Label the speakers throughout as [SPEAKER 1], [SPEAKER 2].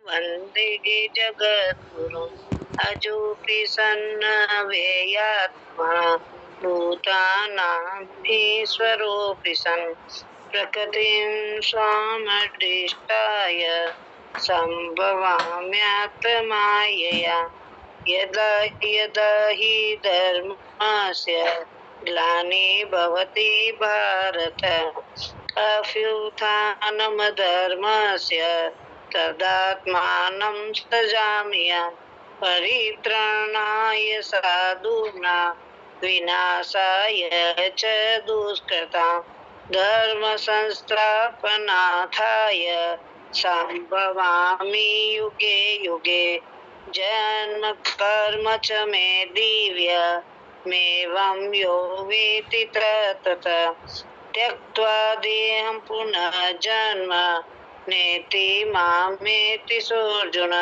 [SPEAKER 1] वन्दे जगद्गुरु अजोऽपि सन्नवेयात्मा भूतानामीश्वरोऽपि सन् प्रकृतिं स्वामधिष्ठाय सम्भवाम्यात्मायया यदा यदा हि धर्मस्य ग्लानिर्भवति भारत अभ्युत्थानमधर्मस्य तदात्मानं सृजाम्यहं परित्राणाय साधूनां विनाशाय च दुष्कृतां धर्म संस्थापनार्थाय संभवामि युगे युगे जन्म कर्म च मे दिव्यमेवं यो वेत्ति ततः त्यक्त्वा देहं पुनः जन्म नेति मामेति सोऽर्जुन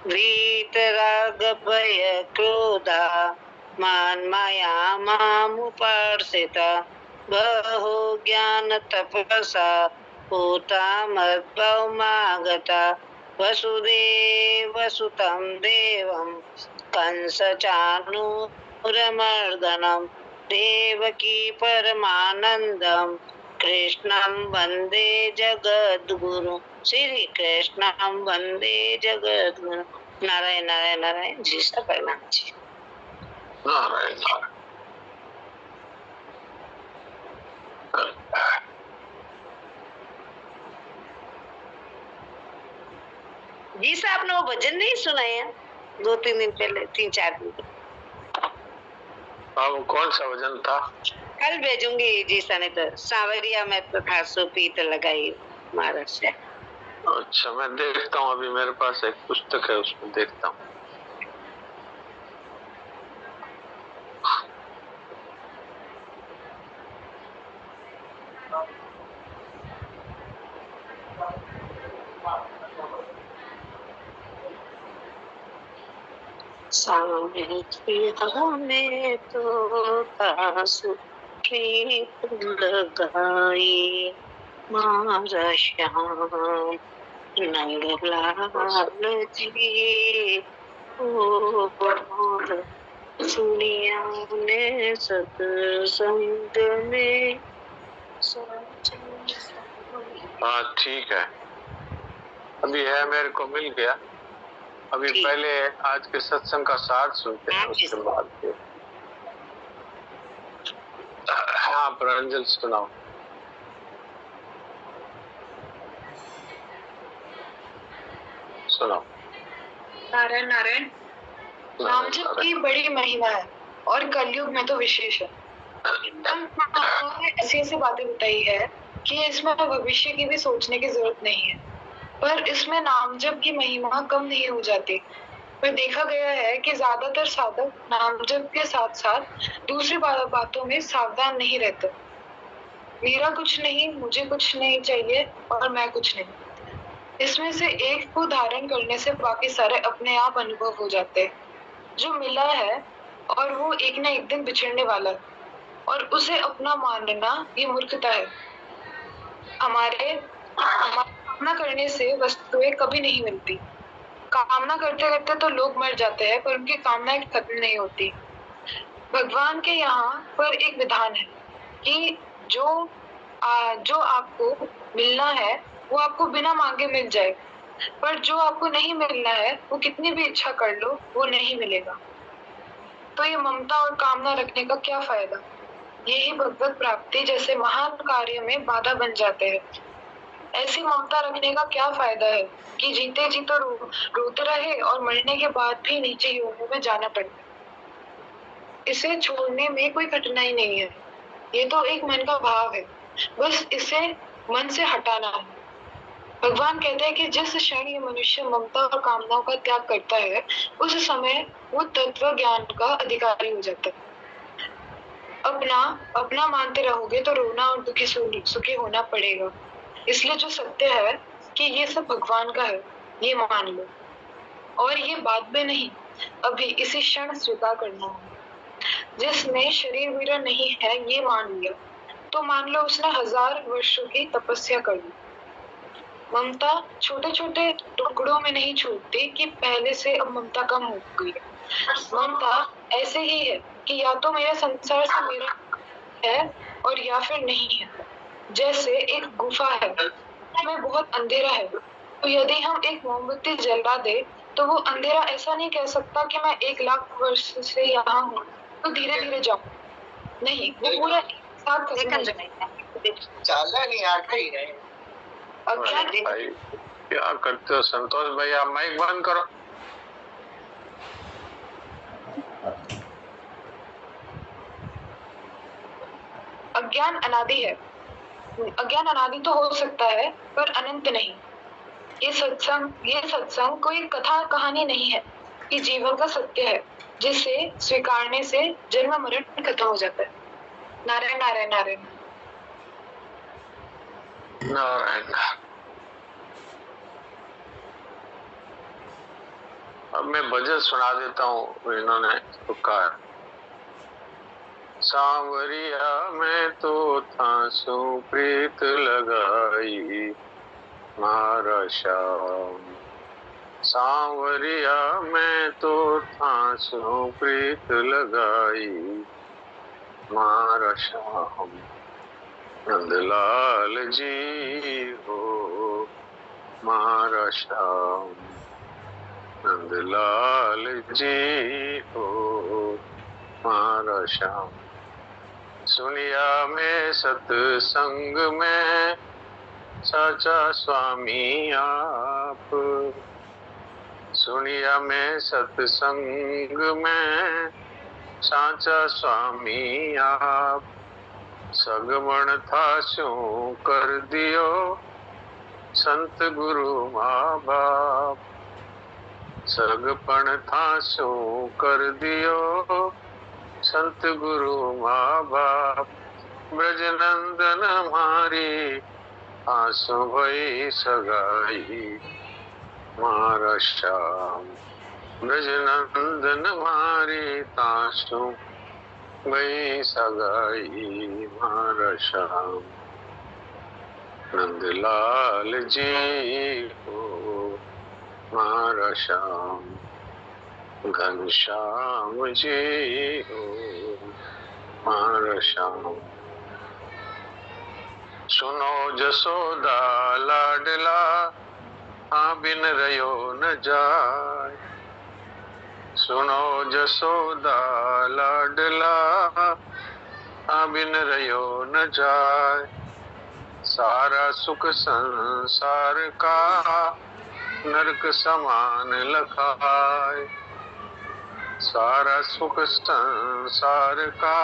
[SPEAKER 1] वीतरागभय क्रोधा मन्मया मामुपाश्रिता बहु ज्ञान तपसा पूता मद्भवमागता वसुदेवसुतं देवं कंसचाणूरमर्दनं देवकी परमानन्दं कृष्णं वन्दे जगद्गुरु श्री कृष्णं वन्दे जगद्गुरु। नारायण नारायण नारायण जी सा प्रणाम जी।
[SPEAKER 2] नारायण
[SPEAKER 1] जी साहब ने वो भजन नहीं सुनाए हैं 2-3 दिन पहले, 3-4 दिन पहले।
[SPEAKER 2] वो कौन सा भजन था?
[SPEAKER 1] कल भेजूंगी जी सा, नहीं तो सावरिया में तो था सुपीत लगाई महाराष्ट्र।
[SPEAKER 2] अच्छा, मैं देखता हूँ, अभी मेरे पास एक पुस्तक है उसमें देखता हूँ।
[SPEAKER 1] सामने तो प्रीत लगाई मारा श्याम नंग लाल जी ओ सुनिया ने सत्संग में।
[SPEAKER 2] हाँ ठीक है, अभी है, मेरे को मिल गया। अभी पहले आज के सत्संग का सार सुनते हैं, उसके बाद हाँ प्रंजल सुनाओ। सुनाओ।
[SPEAKER 3] नारायण नारायण। नामजप की बड़ी महिमा है और कलयुग में तो विशेष है। ऐसी ऐसी बातें बताई है कि इसमें भविष्य की भी सोचने की जरूरत नहीं है, पर इसमें नामजप की महिमा कम नहीं हो जाती। पर देखा गया है कि ज्यादातर साधक नामजप के साथ साथ दूसरी बातों में सावधान नहीं रहते। मेरा कुछ नहीं, मुझे कुछ नहीं चाहिए और मैं कुछ नहीं। इसमें से एक को धारण करने से बाकी सारे अपने आप अनुभव हो जाते हैं। जो मिला है और वो एक ना एक दिन बिछड़ने वाला है और उसे अपना मानना ये मूर्खता है। हमारे कामना करने से वस्तुएं कभी नहीं मिलती। कामना करते करते तो लोग मर जाते हैं, पर उनकी कामनाएं खत्म नहीं होती। भगवान के यहाँ पर एक विधान है कि जो आपको मिलना है वो आपको बिना मांगे मिल जाए, पर जो आपको नहीं मिलना है वो कितनी भी इच्छा कर लो वो नहीं मिलेगा। तो ये ममता और कामना रखने का क्या फायदा? यही भगवत प्राप्ति जैसे महान कार्य में बाधा बन जाते हैं। ऐसी ममता रखने का क्या फायदा है कि जीते जी तो रोते रहे और मरने के बाद भी नीचे योनियों में जाना पड़े। इसे छोड़ने में कोई कठिनाई नहीं है, ये तो एक मन का भाव है, बस इसे मन से हटाना है। भगवान कहते हैं कि जिस क्षण ये मनुष्य ममता और कामनाओं का त्याग करता है उस समय वो तत्व ज्ञान का अधिकारी हो जाता है। अपना मानते रहोगे तो रोना और सुखी होना पड़ेगा। इसलिए जो सत्य है कि ये सब भगवान का है ये मान लो, और ये बाद में नहीं, अभी इसी क्षण स्वीकार करना है। जिसने शरीर मेरा नहीं है ये मान लिया तो मान लो उसने 1000 वर्षों की तपस्या कर ली। ममता छोटे छोटे टुकड़ों में नहीं छूटती कि पहले से अब ममता कम हो गई है। ममता ऐसे ही है कि या तो मेरा संसार से मेरा है और या फिर नहीं है। जैसे एक गुफा है, उसमें बहुत अंधेरा है, तो यदि हम एक मोमबत्ती जला दे तो वो अंधेरा ऐसा नहीं कह सकता कि मैं 1 लाख वर्ष से यहाँ हूँ तो धीरे धीरे जाऊँ। नहीं, वो पूरा एक साथ खत्म हो जाएगा। अज्ञान
[SPEAKER 2] भाई क्या करते हो संतोष भाई, आप माइक बंद करो।
[SPEAKER 3] अज्ञान अनादि है। अज्ञान अनादि तो हो सकता है पर अनंत नहीं। ये सत्संग कोई कथा कहानी नहीं है, ये जीवन का सत्य है जिसे स्वीकारने से जन्म मरण खत्म हो जाता है। नारायण नारायण नारायण
[SPEAKER 2] नारायण। अब मैं भजन सुना देता हूँ, इन्होंने तो कहा। सांवरिया में तो थांसू प्रीत लगाई मारा श्याम। सांवरिया में तो थांसू प्रीत लगाई मारा श्याम। नंदलाल जी हो मारा श्याम। नंदलाल जी हो मारा श्याम। सुनिया में सत्संग में साचा स्वामी आप। सुनिया में सत्संग में साचा स्वामी आप। सगमण था शू कर दियो संत गुरु माँ बाप। सगपण था शू कर दियो संत गुरु माँ बाप। ब्रजनंदन हमारी आंसू भई सगाई मारा श्याम। ब्रजनंदन हमारी आंसू भई सगाई मारा श्याम। नंदलाल जी हो मारा श्याम। घनश्याम जी हो मारा श्याम। सुनो जसोदा लाडला हाँ बिन रयो न जाय। सुनो जसोदा लाडला हाँ बिन रयो न जाय। सारा सुख संसार का नरक समान लखाए। सारा सुख संसार का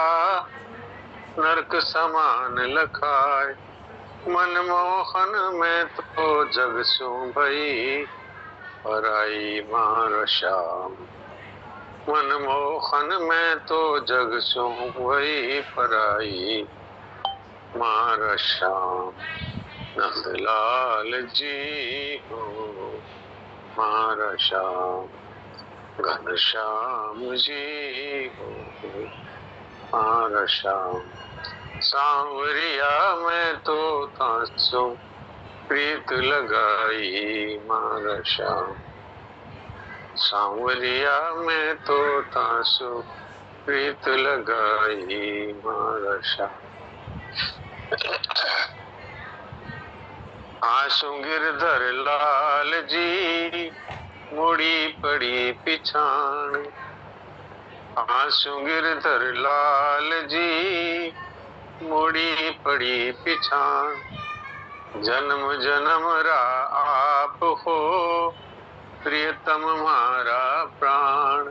[SPEAKER 2] नरक समान लखाए। मनमोहन में तो जग सू भई पराई मारा श्याम। मनमोहन में तो जग सू भई पराई मारा श्याम। नंदलाल जी हो मारा श्याम। घनश्याम जी हो मारा श्याम। सांवरिया में तो तांसू प्रीत लगाई मारा श्याम। सांवरिया में तो तांसू प्रीत लगाई मारा श्याम। आंसू गिरधर लाल जी मुड़ी पड़ी पिछाण। आंसू गिरधर लाल जी मुड़ी पड़ी पिछाण। जन्म जन्म रा आप हो प्रियतम हमारा प्राण।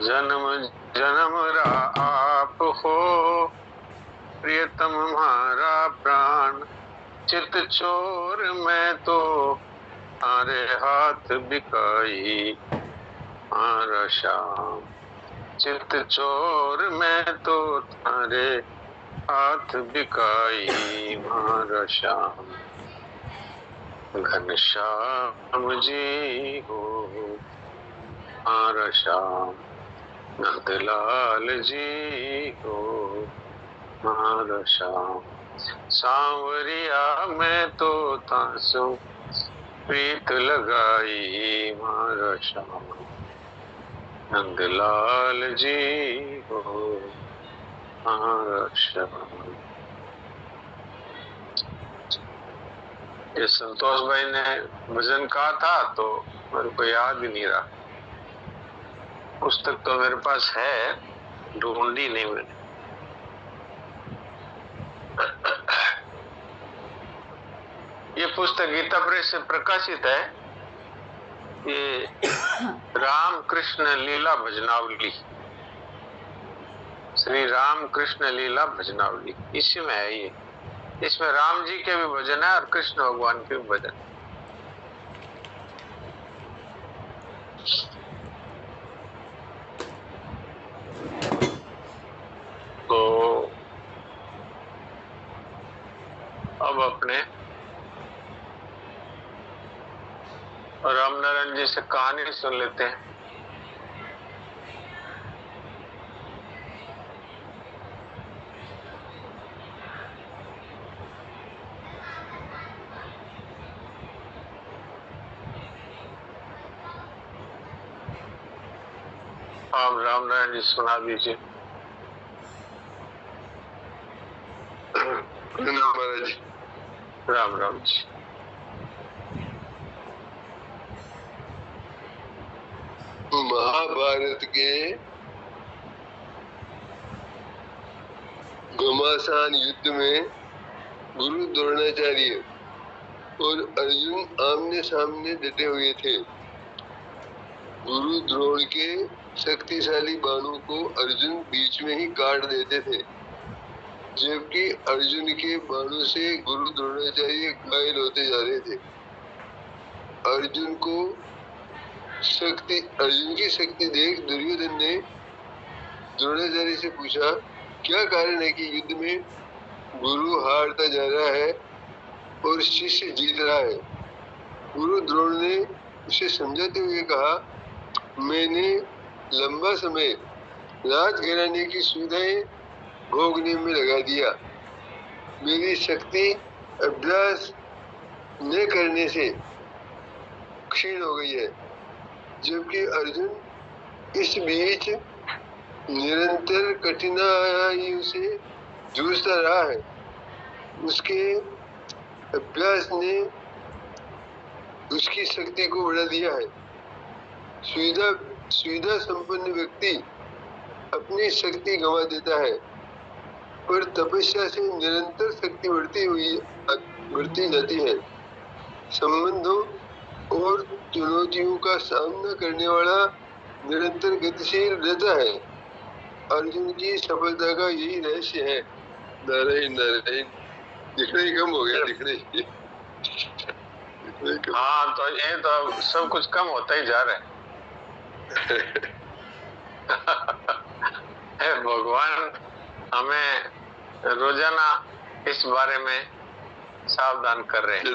[SPEAKER 2] जन्म जन्म रा आप हो प्रियतम हमारा प्राण। चित चोर में तो तारे हाथ बिकाई मारा श्याम। चित चोर में तो तारे हाथ बिकाई मारा श्याम। घनश्याम जी हो मारा श्याम। नंदलाल जी हो मारा श्याम। सांवरिया मैं तो तासु प्रीत लगाई मारा श्याम, नंदलाल जी हो मारा श्याम। ये संतोष भाई ने भजन कहा था तो मेरे को याद ही नहीं रहा। पुस्तक तो मेरे पास है, ढूंढी नहीं मैंने। ये पुस्तक गीता प्रेस से प्रकाशित है। ये राम कृष्ण लीला भजनावली, श्री राम कृष्ण लीला भजनावली, इसी में है ये। इसमें राम जी के भी भजन है और कृष्ण भगवान के भी भजन। तो अब अपने रामनारायण जी से कहानी सुन लेते हैं। आप रामनारायण जी सुना दीजिए।
[SPEAKER 4] महाराज
[SPEAKER 2] राम राम जी।
[SPEAKER 4] महाभारत के घमासान युद्ध में गुरु द्रोणाचार्य और अर्जुन आमने सामने डटे हुए थे। गुरु द्रोण के शक्तिशाली बाणों को अर्जुन बीच में ही काट देते थे, जबकि अर्जुन के बाणों से गुरु द्रोणाचार्य घायल होते जा रहे थे। अर्जुन की शक्ति देख दुर्योधन ने द्रोणाचार्य से पूछा, क्या कारण है कि युद्ध में गुरु हारता जा रहा है और शिष्य जीत रहा है? गुरु द्रोण ने उसे समझाते हुए कहा, मैंने लंबा समय राजघराने की सुविधाएं भोगने में लगा दिया। मेरी शक्ति अभ्यास न करने से क्षीण हो गई है, जबकि अर्जुन इस बीच निरंतर कठिनाइयों से जूझता रहा है। उसके अभ्यास ने उसकी शक्ति को बढ़ा दिया है। सुविधा संपन्न व्यक्ति अपनी शक्ति गंवा देता है, पर तपस्या से निरंतर शक्ति बढ़ती जाती है। संबंधों और चुनौतियों का सामना करने वाला निरंतर गतिशील रहता है। अर्जुन की सफलता का यही रहस्य है। नारायण नारायण। दिखना ही कम हो गया, दिखने ही।
[SPEAKER 2] हाँ, तो ये तो सब कुछ कम होता ही जा रहा है। भगवान हमें रोजाना इस बारे में सावधान कर रहे हैं।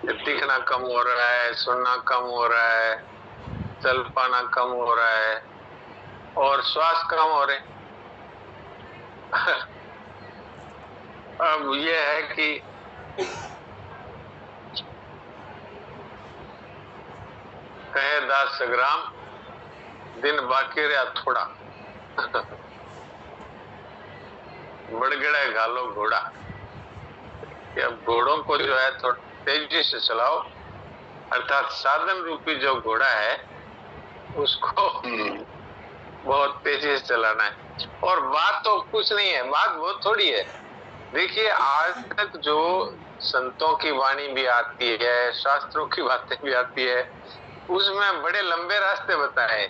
[SPEAKER 2] दिखना कम हो रहा है, सुनना कम हो रहा है, चल पाना कम हो रहा है और श्वास कम हो रहे। अब ये है कि कहे दास संग्राम, दिन बाकी रहा थोड़ा। बड़गड़ा घालो घोड़ा। अब घोड़ों को जो है थोड़ा तेजी से चलाओ, अर्थात साधन रूपी जो घोड़ा है उसको बहुत तेजी से चलाना है। और बात तो कुछ नहीं है, बात बहुत थोड़ी है। देखिए, आज तक जो संतों की वाणी भी आती है, शास्त्रों की बातें भी आती है, उसमें बड़े लंबे रास्ते बताए।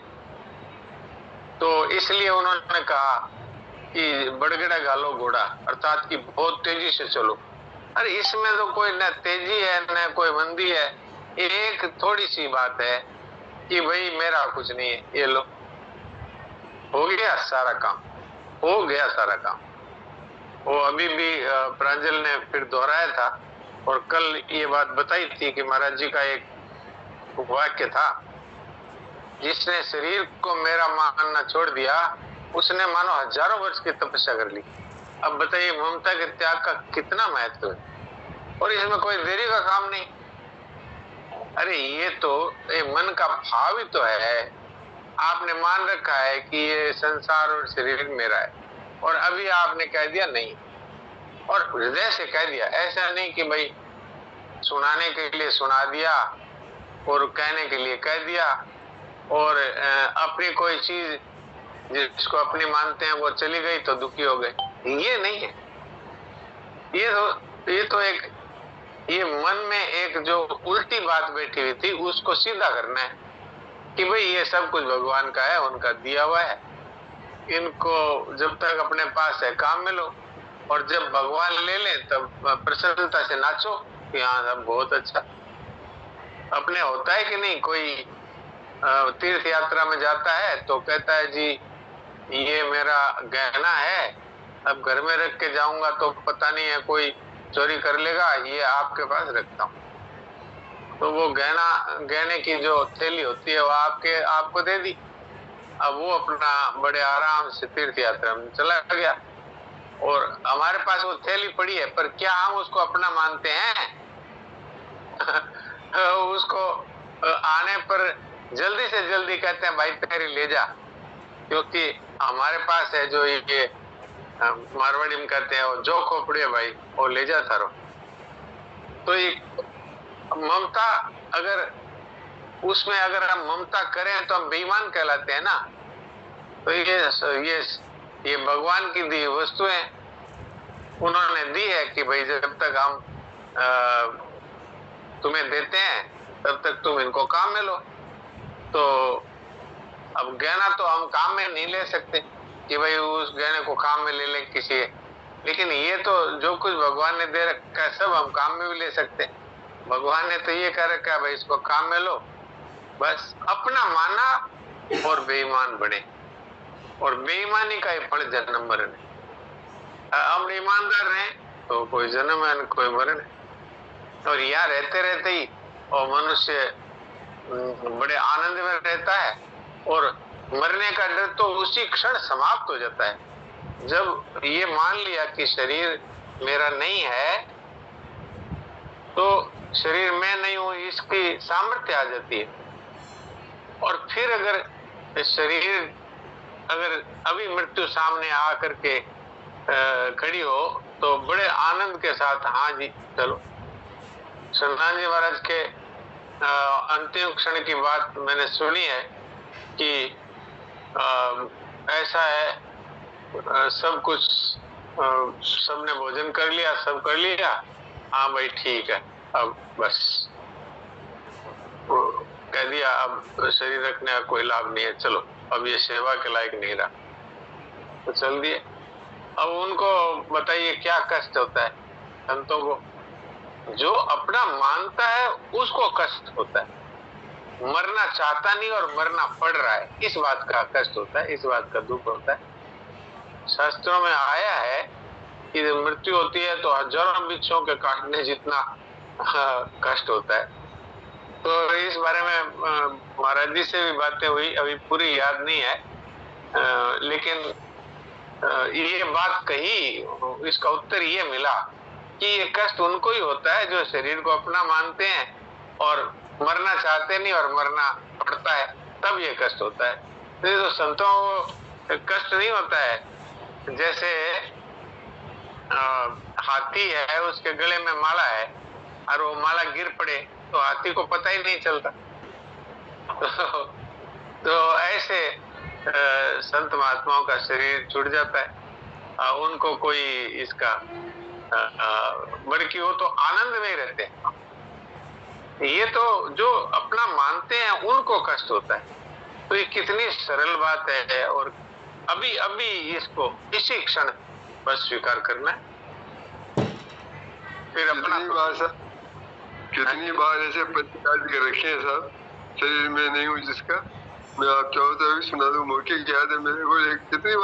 [SPEAKER 2] तो इसलिए उन्होंने कहा कि बड़गड़ा घालो घोड़ा, अर्थात कि बहुत तेजी से चलो। अरे इसमें तो कोई न तेजी है न कोई मंदी है। एक थोड़ी सी बात है कि भाई मेरा कुछ नहीं है, ये लो, हो गया सारा काम, हो गया सारा काम। वो अभी भी प्रांजल ने फिर दोहराया था और कल ये बात बताई थी कि महाराज जी का एक वाक्य था, जिसने शरीर को मेरा मानना छोड़ दिया उसने मानो हजारों वर्ष की तपस्या कर ली। अब बताइए ममता के त्याग का कितना महत्व है, और इसमें कोई देरी का काम नहीं। अरे ये तो एक मन का भाव ही तो है। आपने मान रखा है कि ये संसार और शरीर मेरा है, और अभी आपने कह दिया नहीं, और हृदय से कह दिया। ऐसा नहीं कि भाई सुनाने के लिए सुना दिया और कहने के लिए कह दिया, और अपनी कोई चीज जिसको अपनी मानते हैं वो चली गई तो दुखी हो गए, ये नहीं है। ये तो एक ये मन में एक जो उल्टी बात बैठी हुई थी उसको सीधा करना है कि भाई ये सब कुछ भगवान का है, उनका दिया हुआ है, इनको जब तक अपने पास है काम में लो, और जब भगवान ले लें तब प्रसन्नता से नाचो कि हाँ सब बहुत अच्छा। अपने होता है कि नहीं, कोई तीर्थ यात्रा में जाता है तो कहता है जी ये मेरा गहना है, अब घर में रख के जाऊंगा तो पता नहीं है कोई चोरी कर लेगा, ये आपके पास रखता हूँ। तो वो गहने की जो थैली होती है वो आपको दे दी। अब वो अपना बड़े आराम से तीर्थ यात्रा में चला गया, और हमारे पास वो थैली पड़ी है, पर क्या हम उसको अपना मानते हैं? उसको आने पर जल्दी से जल्दी कहते हैं भाई तेरी ले जा, क्योंकि हमारे पास है जो ये मारवाड़ी में कहते हैं वो जो खोपड़ी भाई वो ले जा थारो। तो ये ममता, अगर उसमें अगर हम ममता करें तो हम बेईमान कहलाते हैं ना। तो ये भगवान की दी वस्तुएं उन्होंने दी है कि भाई जब तक हम तुम्हें देते हैं तब तक तुम इनको काम में लो। तो अब गहना तो हम काम में नहीं ले सकते कि भाई उस गहने को काम में ले लें किसी, लेकिन ये तो जो कुछ भगवान ने दे रखा है सब हम काम में भी ले सकते हैं। भगवान ने तो ये कह रखा है भाई इसको काम में लो, बस अपना माना और बेईमान बने, और बेईमानी का ही फल जन्म मरण है। हम ईमानदार रहे तो कोई जन्म है कोई मरण है, और यहाँ रहते रहते ही और मनुष्य बड़े आनंद में रहता है, और मरने का डर तो उसी क्षण समाप्त हो जाता है। जब ये मान लिया कि शरीर मेरा नहीं है, तो शरीर मैं नहीं हूं इसकी सामर्थ्य आ जाती है। और फिर अगर शरीर अगर अभी मृत्यु सामने आ करके खड़ी हो तो बड़े आनंद के साथ हाँ जी चलो। सन्नान जी महाराज के अंतिम क्षण की बात मैंने सुनी है कि ऐसा है सब कुछ सबने भोजन कर लिया, सब कर लिया, हाँ भाई ठीक है, अब बस कह दिया अब शरीर रखने का कोई लाभ नहीं है, चलो अब ये सेवा के लायक नहीं रहा, तो चल दिए। अब उनको बताइए क्या कष्ट होता है संतों को? जो अपना मानता है उसको कष्ट होता है, मरना चाहता नहीं और मरना पड़ रहा है, इस बात का कष्ट होता है, इस बात का दुख होता है। शास्त्रों में आया है कि जब मृत्यु होती है तो हजारों वृक्षों के काटने जितना कष्ट होता है। तो इस बारे में महाराज जी से भी बातें हुई, अभी पूरी याद नहीं है, लेकिन ये बात कही, इसका उत्तर ये मिला कि ये कष्ट उनको ही होता है जो शरीर को अपना मानते हैं और मरना चाहते नहीं और मरना पड़ता है, तब ये कष्ट होता है। तो संतों को कष्ट नहीं होता है। जैसे हाथी है, उसके गले में माला है और वो माला गिर पड़े तो हाथी को पता ही नहीं चलता। तो ऐसे संत महात्माओं का शरीर छूट जाता है, उनको कोई इसका बल्कि वो तो आनंद में ही रहते हैं। ये तो जो अपना मानते हैं उनको कष्ट होता है। तो ये कितनी सरल बात है, और अभी अभी इसको इसी क्षण बस स्वीकार करना है। फिर अपना
[SPEAKER 4] कितनी बार ऐसे प्रतिकाल के रखे हैं साहब, शरीर में नहीं हूँ जिसका, मैं आप चाहो तो अभी सुना दूं, मौके की याद है मेरे को। कितनी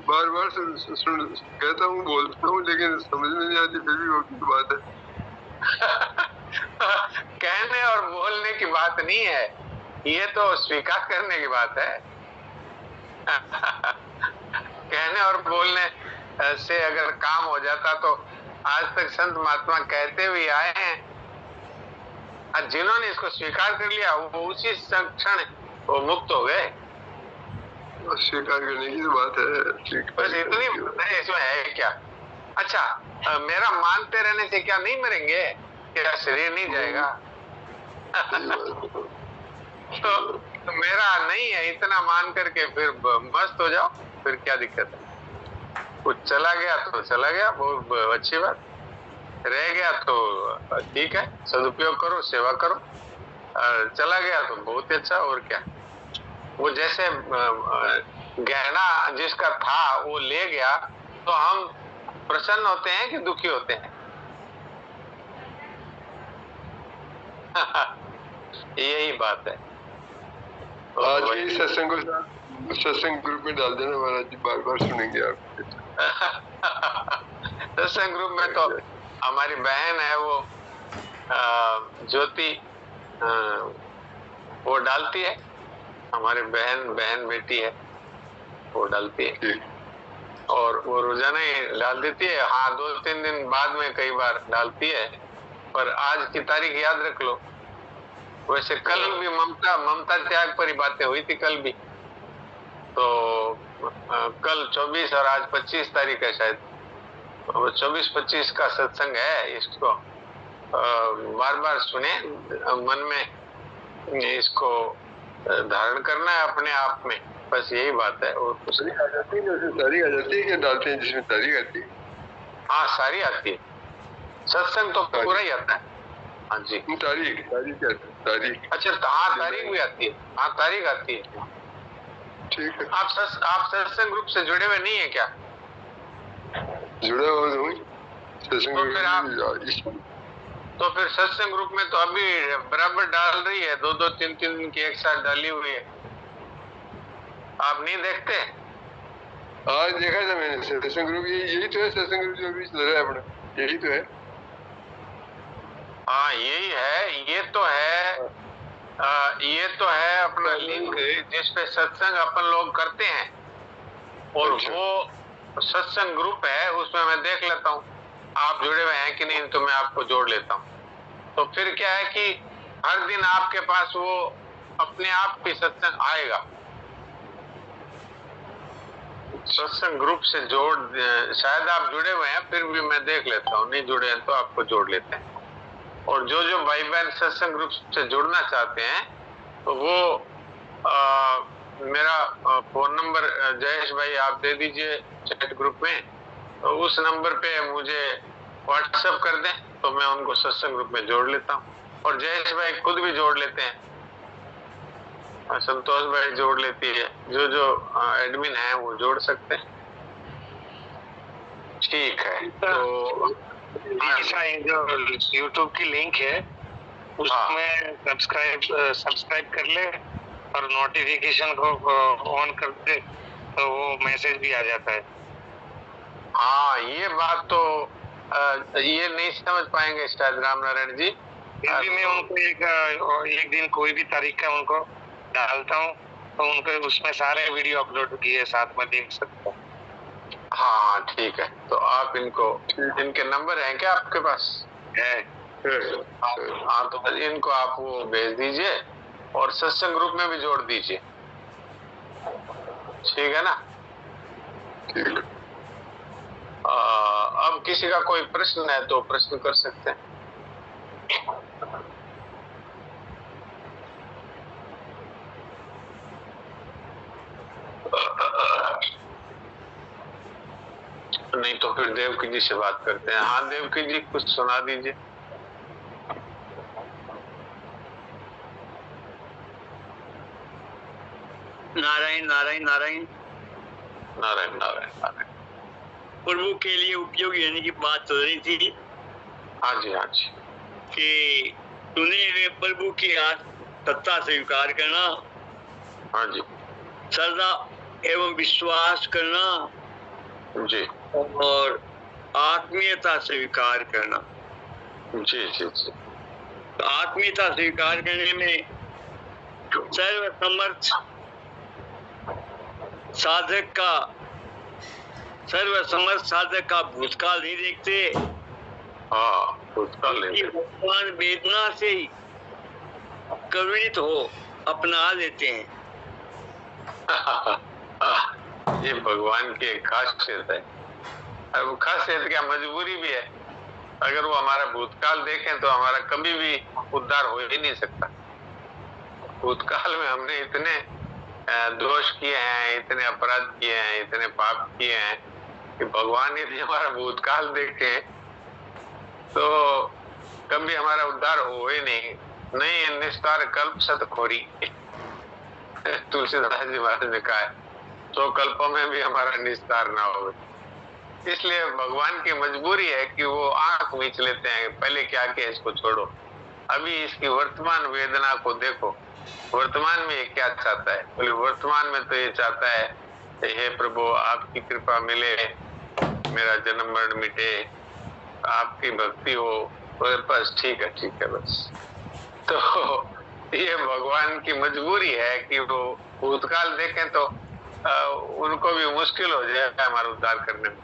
[SPEAKER 4] बार बार सुन कहता हूँ, बोलता हूँ, लेकिन समझ में नहीं आती, फिर भी वो की बात है।
[SPEAKER 2] कहने और बोलने की बात नहीं है, ये तो स्वीकार करने की बात है। कहने और बोलने से अगर काम हो जाता तो आज तक संत महात्मा कहते हुए आए हैं, और जिन्होंने इसको स्वीकार कर लिया वो उसी क्षण वो मुक्त हो गए।
[SPEAKER 4] स्वीकार करने की तो बात है,
[SPEAKER 2] बस इतनी इसमें है क्या? अच्छा, मेरा मानते रहने से क्या नहीं मरेंगे? क्या शरीर नहीं जाएगा? तो मेरा नहीं है, इतना मान करके फिर मस्त हो जाओ, फिर क्या दिक्कत है? कुछ चला गया तो चला गया, बहुत अच्छी बात। रह गया तो ठीक है, सदुपयोग करो, सेवा करो। चला गया तो बहुत अच्छा, और क्या। वो जैसे गहना जिसका था वो ले गया, तो हम प्रसन्न होते हैं कि दुखी होते हैं? यही बात है।
[SPEAKER 4] आज भी सत्संग ग्रुप में डाल देना महाराज जी, बार बार सुनेंगे आप।
[SPEAKER 2] सत्संग ग्रुप में तो हमारी बहन है वो ज्योति, वो डालती है। हमारी बहन बेटी है, वो डालती है, और वो रोजाना ही डाल देती है। हाँ, 2-3 दिन बाद में कई बार डालती है, पर आज की तारीख याद रख लो। वैसे कल भी ममता त्याग पर ही बातें हुई थी, कल भी तो कल 24 और आज 25 तारीख है शायद, 24-25 का सत्संग है। इसको बार बार सुने, मन में इसको धारण करना है अपने आप में, बस यही बात है। और कुछ नहीं।
[SPEAKER 4] आ जाती है, सारी आ जाती है क्या डालते हैं जिसमें तारीख आती है?
[SPEAKER 2] हाँ, सारी आती है, सत्संग तो पूरा ही आता है। हाँ जी,
[SPEAKER 4] तारीख तारीख।
[SPEAKER 2] अच्छा, हाँ तारीख भी आती है। हाँ, तारीख आती है।
[SPEAKER 4] ठीक है।
[SPEAKER 2] आप सत्संग ग्रुप से जुड़े हुए नहीं है क्या?
[SPEAKER 4] जुड़ा हुआ हूँ सत्संग
[SPEAKER 2] ग्रुप। तो फिर सत्संग ग्रुप में तो अभी बराबर डाल रही है, 2-2, 3-3 दिन की एक साथ डाली हुई है। आप नहीं देखते?
[SPEAKER 4] आज देखा था मैंने सत्संग ग्रुप, यही तो है सत्संग ग्रुप जो अभी चल रहा है अपना, यही तो है।
[SPEAKER 2] हाँ, यही है, ये तो है अपना लिंक जिसपे सत्संग अपन लोग करते हैं, और वो सत्संग ग्रुप है, उसमें मैं देख लेता हूँ आप जुड़े हुए हैं कि नहीं, तो मैं आपको जोड़ लेता हूँ। तो फिर क्या है कि हर दिन आपके पास वो अपने आप ही सत्संग आएगा। सत्संग ग्रुप से जोड़, शायद आप जुड़े हुए हैं, फिर भी मैं देख लेता हूँ, नहीं जुड़े हैं तो आपको जोड़ लेते हैं। और जो भाई बहन सत्संग ग्रुप से जुड़ना चाहते हैं तो वो मेरा फोन नंबर जयेश भाई आप दे दीजिए चैट ग्रुप में, तो उस नंबर पे मुझे व्हाट्सएप कर दें, तो मैं उनको सत्संग ग्रुप में जोड़ लेता हूँ। और जयेश भाई खुद भी जोड़ लेते हैं, संतोष भाई जोड़ लेती है, जो एडमिन है वो जोड़ सकते हैं। ठीक है, तो
[SPEAKER 5] जो यूट्यूब की लिंक है उसमें सब्सक्राइब कर ले और नोटिफिकेशन को ऑन कर दे, तो वो मैसेज भी आ जाता है।
[SPEAKER 2] हाँ, ये बात तो ये नहीं समझ पाएंगे शायद राम नारायण जी,
[SPEAKER 5] फिर भी मैं उनको एक दिन कोई भी तारीख का उनको डालता हूँ, तो उनको उसमें सारे वीडियो अपलोड किए साथ में देख सकते हैं।
[SPEAKER 2] हाँ ठीक है, तो आप इनके नंबर हैं क्या आपके पास?
[SPEAKER 5] है।
[SPEAKER 2] हाँ, तो इनको आप वो भेज दीजिए और सत्संग ग्रुप में भी जोड़ दीजिए, ठीक है ना?
[SPEAKER 4] ठीक है।
[SPEAKER 2] अब किसी का कोई प्रश्न है तो प्रश्न कर सकते हैं। नहीं तो फिर देवकी जी से बात करते हैं। हाँ देवकी जी, कुछ सुना दीजिए।
[SPEAKER 6] नारायण नारायण नारायण
[SPEAKER 2] नारायण नारायण नारायण।
[SPEAKER 6] प्रभु के लिए उपयोगी यानी की बात चल रही थी।
[SPEAKER 2] हाँ जी, हाँ जी।
[SPEAKER 6] कि चुने हुए प्रभु की सत्ता स्वीकार करना,
[SPEAKER 2] हाँ जी,
[SPEAKER 6] श्रद्धा एवं विश्वास करना
[SPEAKER 2] जी,
[SPEAKER 6] और आत्मीयता स्वीकार करना।
[SPEAKER 2] जी जी जी।
[SPEAKER 6] तो आत्मीयता स्वीकार करने में सर्वसमर्थ साधक का सर्वसमर्थ साधक का भूतकाल नहीं देखते।
[SPEAKER 2] हाँ, भूतकाल नहीं देखते।
[SPEAKER 6] भगवान वेदना से ही करुणित हो अपना लेते हैं।
[SPEAKER 2] ये भगवान की एक खासियत है। और वो खासियत क्या, मजबूरी भी है। अगर वो हमारा भूतकाल देखें तो हमारा कभी भी उद्धार हो ही नहीं सकता। भूतकाल में हमने इतने दोष किए हैं, इतने अपराध किए हैं, इतने पाप किए हैं कि भगवान यदि हमारा भूतकाल देखे तो कभी हमारा उद्धार हो ही नहीं। निस्तार कल्प सत खोरी, तुलसीदास जी महाराज ने कहा है, 100 कल्पों में भी हमारा निस्तार ना हो। इसलिए भगवान की मजबूरी है कि वो आंख मीच लेते हैं, पहले क्या किया इसको छोड़ो, अभी इसकी वर्तमान वेदना को देखो, वर्तमान में ये क्या चाहता है। बोले वर्तमान में तो ये चाहता है, हे प्रभु आपकी कृपा मिले, मेरा जन्म मरण मिटे, आपकी भक्ति हो, बस ठीक है बस। तो ये भगवान की मजबूरी है कि वो भूतकाल देखें तो उनको भी मुश्किल हो जाए हमारा उद्धार करने में।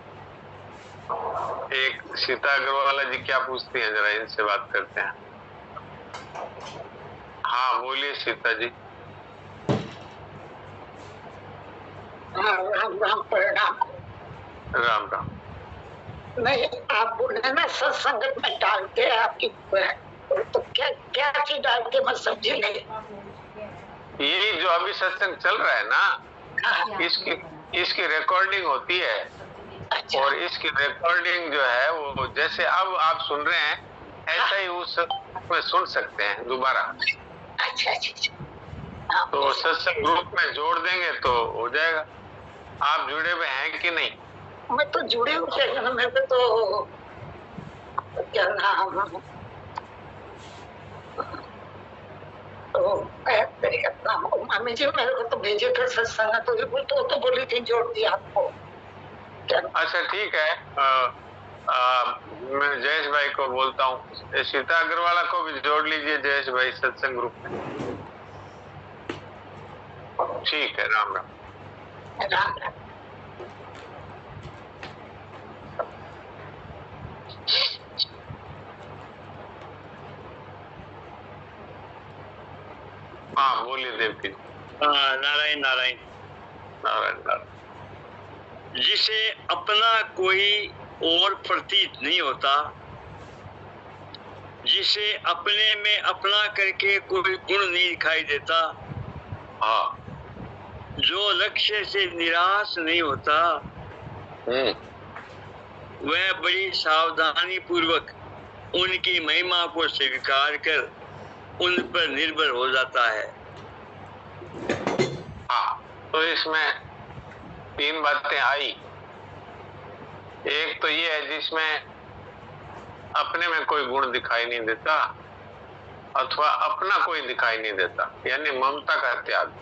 [SPEAKER 2] एक सीता अग्रवाल जी क्या पूछती हैं, जरा इनसे बात करते हैं। हाँ बोलिए सीता जी।
[SPEAKER 7] राम प्रणाम।
[SPEAKER 2] राम राम।
[SPEAKER 7] नहीं, आप बोले ना सत्संगत में डालते हैं आपकी, तो क्या चीज डालते, मैं समझी नहीं।
[SPEAKER 2] ये जो अभी सत्संग चल रहा है ना, इसकी रिकॉर्डिंग होती है।
[SPEAKER 7] अच्छा।
[SPEAKER 2] और इसकी रिकॉर्डिंग जो है वो जैसे अब आप सुन रहे हैं ऐसा ही उस में सुन सकते हैं दोबारा।
[SPEAKER 7] अच्छा।
[SPEAKER 2] तो सत्संग ग्रुप में जोड़ देंगे तो हो जाएगा। आप जुड़े हुए हैं कि नहीं?
[SPEAKER 7] मैं तो जुड़े हुए हैं, मेरे तो क्या नाम, तो मामी जी मेरे को तो भेजे थे सत्संग, तो बोली थी जोड़ दिया आपको।
[SPEAKER 2] अच्छा ठीक है, मैं जयेश भाई को बोलता हूँ, सीता अग्रवाला को भी जोड़ लीजिए जयेश भाई सत्संग ग्रुप में। ठीक है, राम राम।
[SPEAKER 7] राम राम।
[SPEAKER 2] हाँ बोलिए देवकी।
[SPEAKER 6] नारायण नारायण।
[SPEAKER 2] नारायण नारायण।
[SPEAKER 6] जिसे अपना कोई और प्रतीत नहीं होता, जिसे अपने में अपना करके कोई गुण नहीं दिखाई देता,
[SPEAKER 2] हाँ,
[SPEAKER 6] जो लक्ष्य से निराश नहीं होता, वह बड़ी सावधानी पूर्वक उनकी महिमा को स्वीकार कर उन पर निर्भर हो जाता है।
[SPEAKER 2] हाँ, तो इसमें 3 बातें आई। एक तो ये है जिसमें अपने में कोई गुण दिखाई नहीं देता अथवा अपना कोई दिखाई नहीं देता, यानी ममता का त्याग।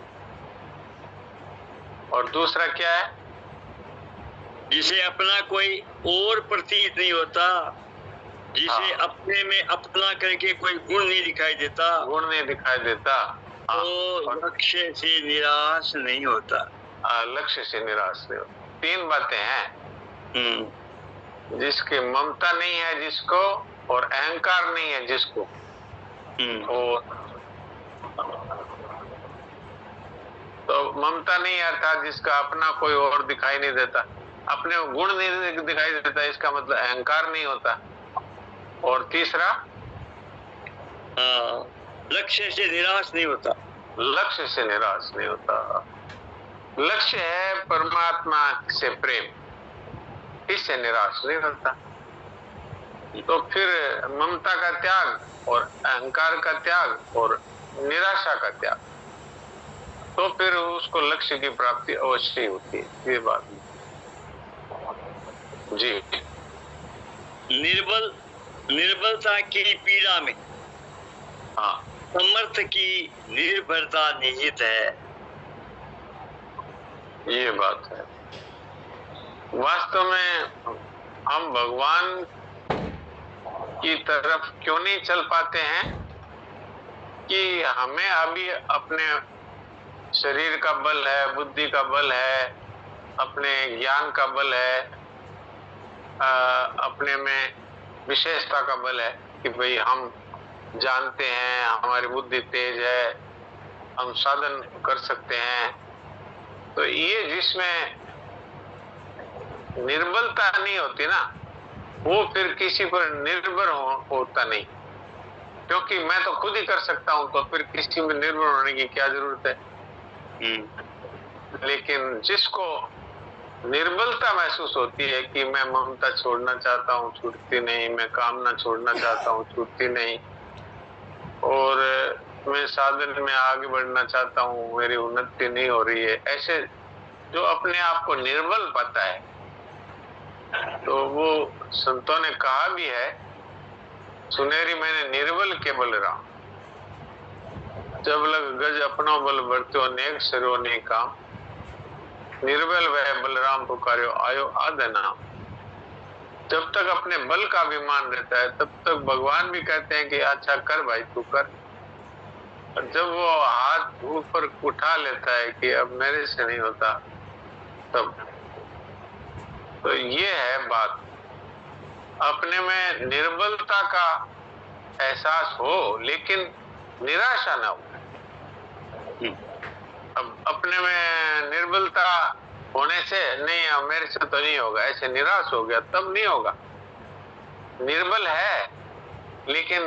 [SPEAKER 2] और दूसरा क्या है?
[SPEAKER 6] जिसे अपना कोई और प्रतीत नहीं होता, जिसे अपने में अपना करके कोई गुण नहीं दिखाई देता,
[SPEAKER 2] गुण नहीं दिखाई देता,
[SPEAKER 6] तो लक्ष्य से निराश नहीं होता।
[SPEAKER 2] लक्ष्य से निराश नहीं होता। 3 बातें हैं। जिसकी ममता नहीं है जिसको, और अहंकार नहीं है जिसको, और तो ममता नहीं अर्थात जिसका अपना कोई और दिखाई नहीं देता, अपने गुण नहीं दिखाई देता, इसका मतलब अहंकार नहीं होता। और तीसरा
[SPEAKER 6] लक्ष्य से निराश नहीं होता।
[SPEAKER 2] लक्ष्य से निराश नहीं होता। लक्ष्य है परमात्मा से प्रेम, इससे निराश नहीं होता। तो फिर ममता का त्याग और अहंकार का त्याग और निराशा का त्याग, तो फिर उसको लक्ष्य की प्राप्ति अवश्य होती है। ये बात जी।
[SPEAKER 6] निर्बलता की पीड़ा में
[SPEAKER 2] हाँ,
[SPEAKER 6] समर्थ की निर्भरता निहित है।
[SPEAKER 2] ये बात है। वास्तव में हम भगवान की तरफ क्यों नहीं चल पाते हैं कि हमें अभी अपने शरीर का बल है, बुद्धि का बल है, अपने ज्ञान का बल है, अपने में विशेषता का बल है कि भाई हम जानते हैं, हमारी बुद्धि तेज है, हम साधन कर सकते हैं। तो ये जिसमें निर्बलता नहीं होती ना, वो फिर किसी पर निर्भर होता नहीं, क्योंकि मैं तो खुद ही कर सकता हूं, तो फिर किसी में निर्भर होने की क्या जरूरत है। लेकिन जिसको निर्बलता महसूस होती है कि मैं ममता छोड़ना चाहता हूँ, छूटती नहीं, मैं कामना छोड़ना चाहता हूँ, छूटती नहीं, और मैं साधन में आगे बढ़ना चाहता हूँ, मेरी उन्नति नहीं हो रही है, ऐसे जो अपने आप को निर्बल पाता है, तो वो संतों ने कहा भी है, सुनेरी मैंने निर्बल के बल राम, जब लग गज अपना बल बरत्यो नेक सिरो ने काम, निर्बल वह बलराम पुकार्यो आयो आद नाम। जब तक अपने बल का अभिमान रहता है तब तक भगवान भी कहते हैं कि अच्छा कर भाई तू कर, और जब वो हाथ ऊपर उठा लेता है कि अब मेरे से नहीं होता, तब तो ये है बात। अपने में निर्बलता का एहसास हो लेकिन निराशा ना हो। अब अपने में निर्बलता होने से नहीं, अब मेरे से तो नहीं होगा, ऐसे निराश हो गया, तब नहीं होगा। निर्बल है लेकिन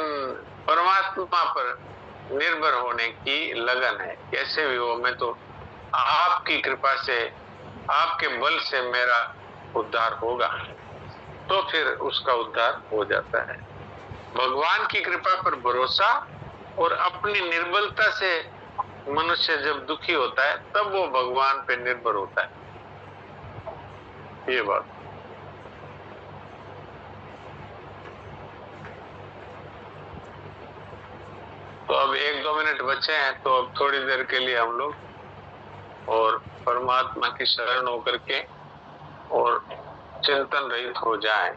[SPEAKER 2] परमात्मा पर निर्भर होने की लगन है, कैसे भी हो, मैं तो आपकी कृपा से, आपके बल से मेरा उद्धार होगा, तो फिर उसका उद्धार हो जाता है। भगवान की कृपा पर भरोसा और अपनी निर्बलता से मनुष्य जब दुखी होता है तब वो भगवान पे निर्भर होता है, ये बात। तो अब 1-2 मिनट बचे हैं, तो अब थोड़ी देर के लिए हम लोग और परमात्मा की शरण होकर के और चिंतन रहित हो जाएं।